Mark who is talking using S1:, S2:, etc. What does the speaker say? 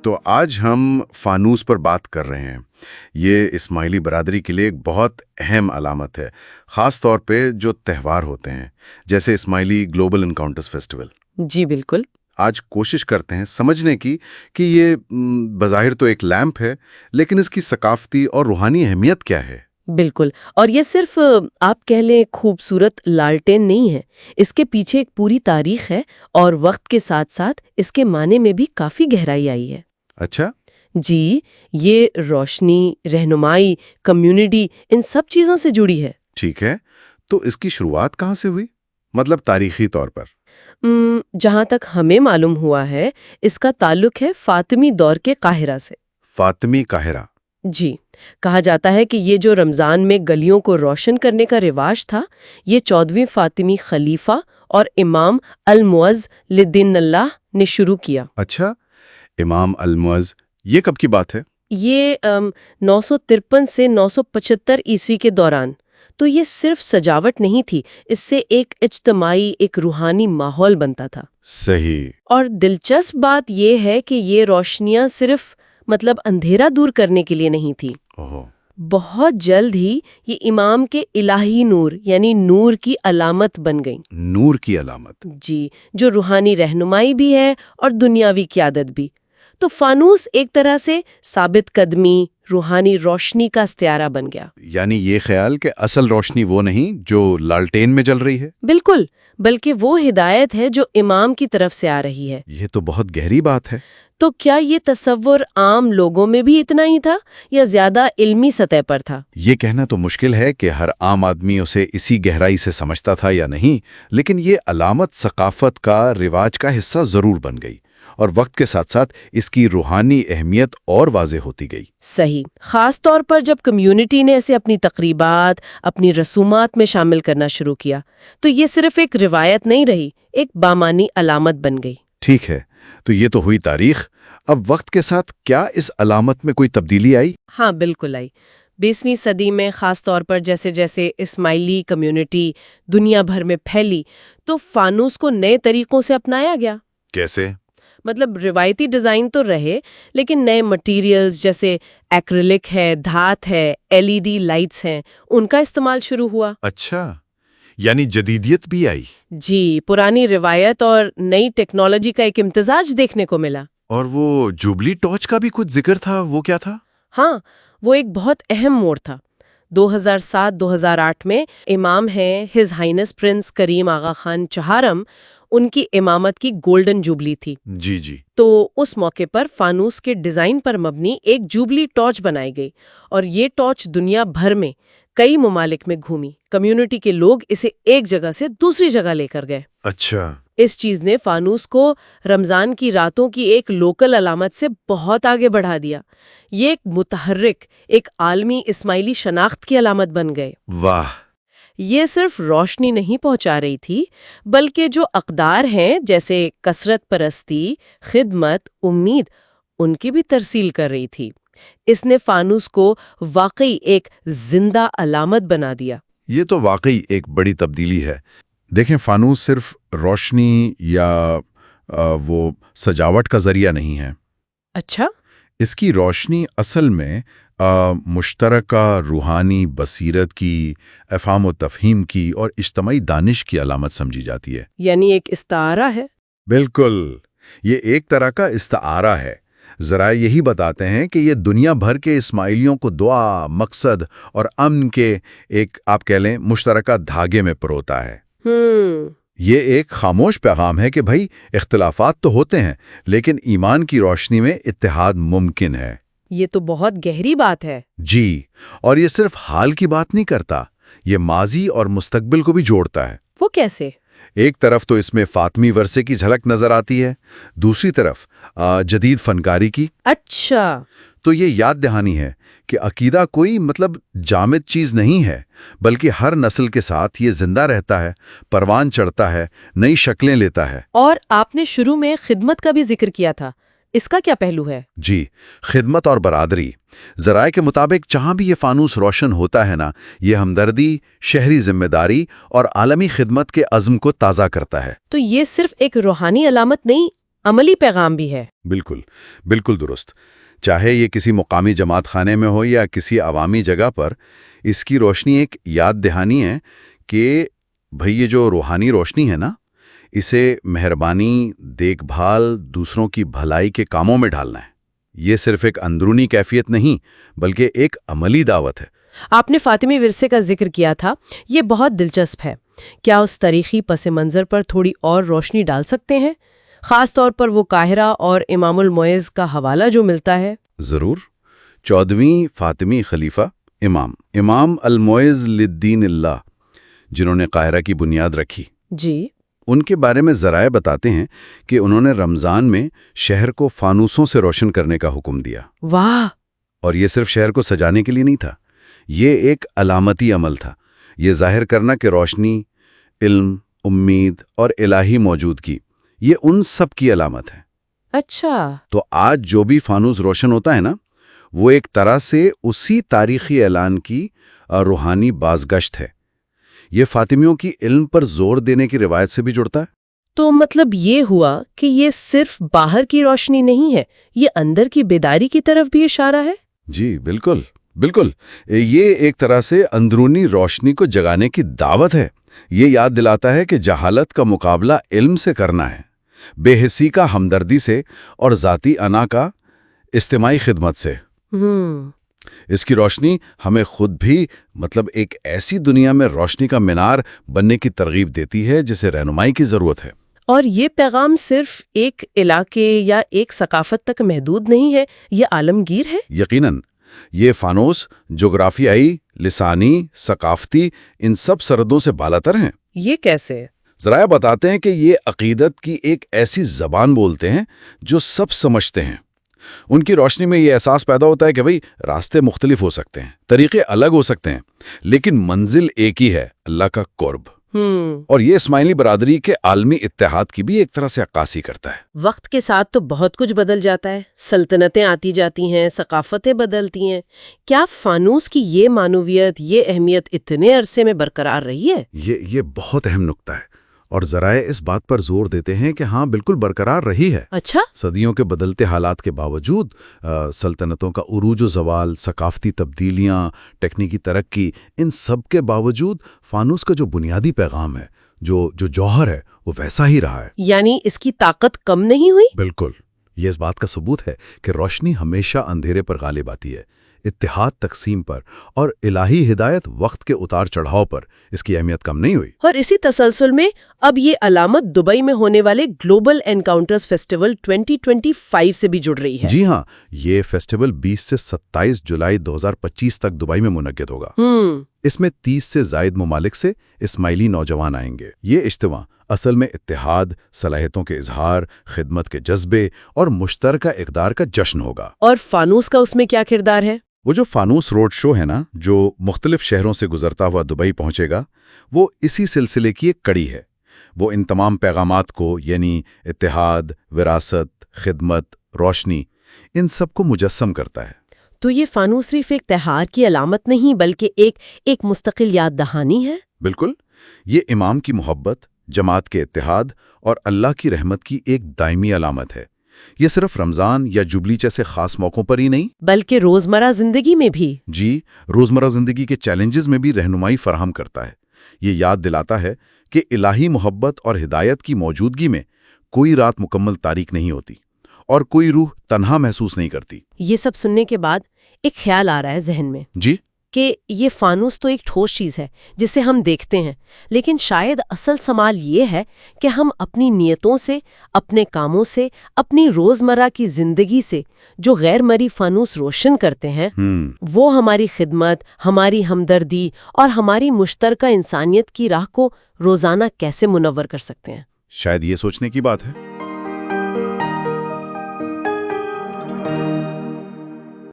S1: تو آج ہم فانوس پر بات کر رہے ہیں۔ یہ اسماعیلی برادری کے لیے ایک بہت اہم علامت ہے، خاص طور پہ جو تہوار ہوتے ہیں جیسے اسماعیلی گلوبل انکاؤنٹرز فیسٹیول۔
S2: جی بالکل۔
S1: آج کوشش کرتے ہیں سمجھنے کی کہ یہ بظاہر تو ایک لیمپ ہے، لیکن اس کی ثقافتی اور روحانی اہمیت کیا ہے؟
S2: بالکل، اور یہ صرف آپ کہہ لیں خوبصورت لالٹین نہیں ہے، اس کے پیچھے ایک پوری تاریخ ہے اور وقت کے ساتھ ساتھ اس کے معنی میں بھی کافی گہرائی آئی ہے۔
S1: اچھا؟
S2: جی، یہ روشنی، رہنمائی، کمیونٹی، ان سب چیزوں سے جڑی ہے۔
S1: ٹھیک ہے، تو اس کی شروعات کہاں سے ہوئی؟ مطلب تاریخی طور پر؟
S2: جہاں تک ہمیں معلوم ہوا ہے اس کا تعلق ہے فاطمی دور کے قاہرہ سے۔
S1: فاطمی قاہرہ؟
S2: جی، کہا جاتا ہے کہ یہ جو رمضان میں گلیوں کو روشن کرنے کا رواج تھا، یہ 14ویں فاطمی خلیفہ اور امام المعز لدین اللہ نے شروع کیا۔
S1: اچھا، امام المعز، یہ کب کی بات ہے؟
S2: یہ 953 سے 975 عیسوی کے دوران۔ تو یہ صرف سجاوٹ نہیں تھی، اس سے ایک اجتماعی، ایک روحانی ماحول بنتا تھا۔
S1: صحیح۔
S2: اور دلچسپ بات یہ ہے کہ یہ روشنیاں صرف اندھیرا دور کرنے کے لیے نہیں تھی۔ بہت جلد ہی یہ امام کے الہی نور یعنی نور کی علامت بن گئیں۔
S1: نور کی علامت؟
S2: جی، جو روحانی رہنمائی بھی ہے اور دنیاوی قیادت بھی۔ تو فانوس ایک طرح سے ثابت قدمی، روحانی روشنی کا استعارہ بن گیا۔
S1: یعنی یہ خیال کہ اصل روشنی وہ نہیں جو لالٹین میں جل رہی ہے؟
S2: بالکل، بلکہ وہ ہدایت ہے جو امام کی طرف سے آ رہی ہے۔
S1: یہ تو بہت گہری بات ہے۔
S2: تو کیا یہ تصور عام لوگوں میں بھی اتنا ہی تھا یا زیادہ علمی سطح پر تھا؟
S1: یہ کہنا تو مشکل ہے کہ ہر عام آدمی اسے اسی گہرائی سے سمجھتا تھا یا نہیں، لیکن یہ علامت ثقافت کا، رواج کا حصہ ضرور بن گئی، اور وقت کے ساتھ ساتھ اس کی روحانی اہمیت اور واضح ہوتی گئی۔
S2: صحیح، خاص طور پر جب کمیونٹی نے اسے اپنی تقریبات، اپنی رسومات میں شامل کرنا شروع کیا، تو یہ صرف ایک روایت نہیں رہی، ایک بامانی علامت بن گئی۔
S1: ٹھیک ہے، تو یہ تو ہوئی تاریخ۔ اب وقت کے ساتھ کیا اس علامت میں کوئی تبدیلی آئی؟
S2: ہاں بالکل آئی۔ 20ویں صدی میں خاص طور پر جیسے جیسے اسماعیلی کمیونٹی دنیا بھر میں پھیلی، تو فانوس کو نئے طریقوں سے اپنایا گیا۔
S1: کیسے؟
S2: روایتی ڈیزائن تو رہے، لیکن نئے مٹیریلز جیسے ایکریلک ہے، دھات ہے، LED لائٹس ہیں، ان کا استعمال شروع ہوا۔
S1: اچھا، یعنی جدیدیت بھی آئی؟
S2: جی، پرانی روایت اور نئی ٹیکنالوجی کا ایک امتزاج دیکھنے کو ملا۔
S1: اور وہ جوبلی ٹارچ کا بھی کچھ ذکر تھا، وہ کیا تھا؟
S2: ہاں، وہ ایک بہت اہم موڑ تھا۔ 2007-2008 میں امام ہیں ہز ہائنس پرنس کریم آغا خان چہارم، ان کی امامت کی گولڈن جوبلی تھی۔
S1: جی جی۔
S2: تو اس موقع پر فانوس کے ڈیزائن پر مبنی ایک جوبلی ٹارچ بنائی گئی، اور یہ ٹارچ دنیا بھر میں کئی ممالک میں گھومی۔ کمیونٹی کے لوگ اسے ایک جگہ سے دوسری جگہ لے کر گئے۔
S1: اچھا۔
S2: اس چیز نے فانوس کو رمضان کی راتوں کی ایک لوکل علامت سے بہت آگے بڑھا دیا۔ یہ ایک متحرک، ایک عالمی اسماعیلی شناخت کی علامت بن گئے۔
S1: واہ!
S2: یہ صرف روشنی نہیں پہنچا رہی تھی، بلکہ جو اقدار ہیں جیسے کثرت پرستی، خدمت، امید، ان کی بھی ترسیل کر رہی تھی۔ اس نے فانوس کو واقعی ایک زندہ علامت بنا دیا۔
S1: یہ تو واقعی ایک بڑی تبدیلی ہے۔ دیکھیں، فانوس صرف روشنی یا وہ سجاوٹ کا ذریعہ نہیں ہے۔
S2: اچھا؟
S1: اس کی روشنی اصل میں مشترکہ روحانی بصیرت کی، افہام و تفہیم کی اور اجتماعی دانش کی علامت سمجھی جاتی ہے۔
S2: یعنی ایک استعارہ ہے؟
S1: بالکل، یہ ایک طرح کا استعارہ ہے۔ ذرائع یہی بتاتے ہیں کہ یہ دنیا بھر کے اسماعیلیوں کو دعا، مقصد اور امن کے ایک آپ کہہ لیں مشترکہ دھاگے میں پروتا ہے۔ یہ ایک خاموش پیغام ہے کہ بھائی اختلافات تو ہوتے ہیں، لیکن ایمان کی روشنی میں اتحاد ممکن ہے۔
S2: یہ تو بہت گہری بات ہے۔
S1: جی، اور یہ صرف حال کی بات نہیں کرتا، یہ ماضی اور مستقبل کو بھی جوڑتا ہے۔
S2: وہ کیسے؟
S1: ایک طرف تو اس میں فاطمی ورثے کی جھلک نظر آتی ہے، دوسری طرف جدید فنکاری کی۔
S2: اچھا۔
S1: تو یہ یاد دہانی ہے کہ عقیدہ کوئی جامد چیز نہیں ہے، بلکہ ہر نسل کے ساتھ یہ زندہ رہتا ہے، پروان چڑھتا ہے، نئی شکلیں لیتا ہے۔
S2: اور آپ نے شروع میں خدمت کا بھی ذکر کیا تھا، اس کا کیا پہلو ہے؟
S1: جی، خدمت اور برادری۔ ذرائع کے مطابق جہاں بھی یہ فانوس روشن ہوتا ہے نا، یہ ہمدردی، شہری ذمہ داری اور عالمی خدمت کے عزم کو تازہ کرتا ہے۔
S2: تو یہ صرف ایک روحانی علامت نہیں، عملی پیغام بھی ہے۔
S1: بالکل، بالکل درست۔ چاہے یہ کسی مقامی جماعت خانے میں ہو یا کسی عوامی جگہ پر، اس کی روشنی ایک یاد دہانی ہے کہ بھئی یہ جو روحانی روشنی ہے نا، اسے مہربانی، دیکھ بھال، دوسروں کی بھلائی کے کاموں میں ڈالنا ہے۔ یہ صرف ایک اندرونی کیفیت نہیں بلکہ ایک عملی دعوت ہے۔
S2: آپ نے فاطمی ورثے کا ذکر کیا تھا، یہ بہت دلچسپ ہے۔ کیا اس تاریخی پس منظر پر تھوڑی اور روشنی ڈال سکتے ہیں؟ خاص طور پر وہ قاہرہ اور امام المعز کا حوالہ جو ملتا ہے۔
S1: ضرور۔ 14ویں فاطمی خلیفہ امام المعز للدین اللہ، جنہوں نے قاہرہ کی بنیاد رکھی،
S2: جی،
S1: ان کے بارے میں ذرائع بتاتے ہیں کہ انہوں نے رمضان میں شہر کو فانوسوں سے روشن کرنے کا حکم دیا۔
S2: واہ!
S1: اور یہ صرف شہر کو سجانے کے لیے نہیں تھا، یہ ایک علامتی عمل تھا، یہ ظاہر کرنا کہ روشنی، علم، امید اور الہی موجودگی، یہ ان سب کی علامت ہے۔
S2: اچھا،
S1: تو آج جو بھی فانوس روشن ہوتا ہے نا، وہ ایک طرح سے اسی تاریخی اعلان کی روحانی بازگشت ہے۔ یہ فاطمیوں کی علم پر زور دینے کی روایت سے بھی جڑتا ہے۔
S2: تو مطلب یہ ہوا کہ یہ صرف باہر کی روشنی نہیں ہے، یہ اندر کی بیداری کی طرف بھی اشارہ ہے؟
S1: جی بالکل، بالکل۔ یہ ایک طرح سے اندرونی روشنی کو جگانے کی دعوت ہے۔ یہ یاد دلاتا ہے کہ جہالت کا مقابلہ علم سے کرنا ہے، بے حسی کا ہمدردی سے اور ذاتی انا کا اجتماعی خدمت سے۔ اس کی روشنی ہمیں خود بھی ایک ایسی دنیا میں روشنی کا مینار بننے کی ترغیب دیتی ہے جسے رہنمائی کی ضرورت ہے۔
S2: اور یہ پیغام صرف ایک علاقے یا ایک ثقافت تک محدود نہیں ہے، یہ عالمگیر ہے۔
S1: یقیناً، یہ فانوس جغرافیائی، لسانی، ثقافتی، ان سب سرحدوں سے بالاتر ہیں۔
S2: یہ کیسے؟
S1: ذرائع بتاتے ہیں کہ یہ عقیدت کی ایک ایسی زبان بولتے ہیں جو سب سمجھتے ہیں۔ ان کی روشنی میں یہ احساس پیدا ہوتا ہے کہ بھئی راستے مختلف ہو سکتے ہیں، طریقے الگ ہو سکتے ہیں، لیکن منزل ایک ہی ہے، اللہ کا قرب۔ اور یہ اسماعیلی برادری کے عالمی اتحاد کی بھی ایک طرح سے عکاسی کرتا ہے۔
S2: وقت کے ساتھ تو بہت کچھ بدل جاتا ہے، سلطنتیں آتی جاتی ہیں، ثقافتیں بدلتی ہیں۔ کیا فانوس کی یہ معنویت، یہ اہمیت اتنے عرصے میں برقرار رہی ہے؟
S1: یہ بہت اہم نکتہ ہے، اور ذرائع اس بات پر زور دیتے ہیں کہ ہاں بالکل برقرار رہی ہے۔
S2: اچھا؟
S1: صدیوں کے بدلتے حالات کے باوجود، سلطنتوں کا عروج و زوال، ثقافتی تبدیلیاں، تکنیکی ترقی، ان سب کے باوجود فانوس کا جو بنیادی پیغام ہے، جو جوہر ہے، وہ ویسا ہی رہا ہے۔
S2: یعنی اس کی طاقت کم نہیں ہوئی؟
S1: بالکل، یہ اس بات کا ثبوت ہے کہ روشنی ہمیشہ اندھیرے پر غالب آتی ہے، اتحاد تقسیم پر، اور الہی ہدایت وقت کے اتار چڑھاؤ پر اس کی اہمیت کم نہیں ہوئی۔
S2: اور اسی تسلسل میں اب یہ علامت دبئی میں ہونے والے گلوبل انکاؤنٹرز فیسٹیول 2025 سے بھی جڑ رہی ہے۔
S1: جی ہاں، یہ فیسٹیول 20 سے 27 جولائی 2025 تک دبئی میں منعقد ہوگا۔ اس میں 30 سے زائد ممالک سے اسماعیلی نوجوان آئیں گے۔ یہ اجتماع اصل میں اتحاد، صلاحیتوں کے اظہار، خدمت کے جذبے اور مشترکہ اقدار کا جشن ہوگا۔
S2: اور فانوس کا اس میں کیا کردار ہے؟
S1: وہ جو فانوس روڈ شو ہے نا، جو مختلف شہروں سے گزرتا ہوا دبئی پہنچے گا، وہ اسی سلسلے کی ایک کڑی ہے۔ وہ ان تمام پیغامات کو، یعنی اتحاد، وراثت، خدمت، روشنی، ان سب کو مجسم کرتا ہے۔
S2: تو یہ فانوس صرف ایک تہوار کی علامت نہیں بلکہ ایک مستقل یاد دہانی ہے؟
S1: بالکل، یہ امام کی محبت، جماعت کے اتحاد اور اللہ کی رحمت کی ایک دائمی علامت ہے۔ یہ صرف رمضان یا جبلی جیسے خاص موقعوں پر ہی نہیں
S2: بلکہ روزمرہ زندگی میں بھی۔
S1: جی، روزمرہ زندگی کے چیلنجز میں بھی رہنمائی فراہم کرتا ہے۔ یہ یاد دلاتا ہے کہ الہی محبت اور ہدایت کی موجودگی میں کوئی رات مکمل تاریک نہیں ہوتی اور کوئی روح تنہا محسوس نہیں کرتی۔
S2: یہ سب سننے کے بعد ایک خیال آ رہا ہے ذہن میں،
S1: جی،
S2: کہ یہ فانوس تو ایک ٹھوس چیز ہے جسے ہم دیکھتے ہیں، لیکن شاید اصل سوال یہ ہے کہ ہم اپنی نیتوں سے، اپنے کاموں سے، اپنی روزمرہ کی زندگی سے جو غیر مرئی فانوس روشن کرتے ہیں، وہ ہماری خدمت، ہماری ہمدردی اور ہماری مشترکہ انسانیت کی راہ کو روزانہ کیسے منور کر سکتے ہیں۔
S1: شاید یہ سوچنے کی بات ہے۔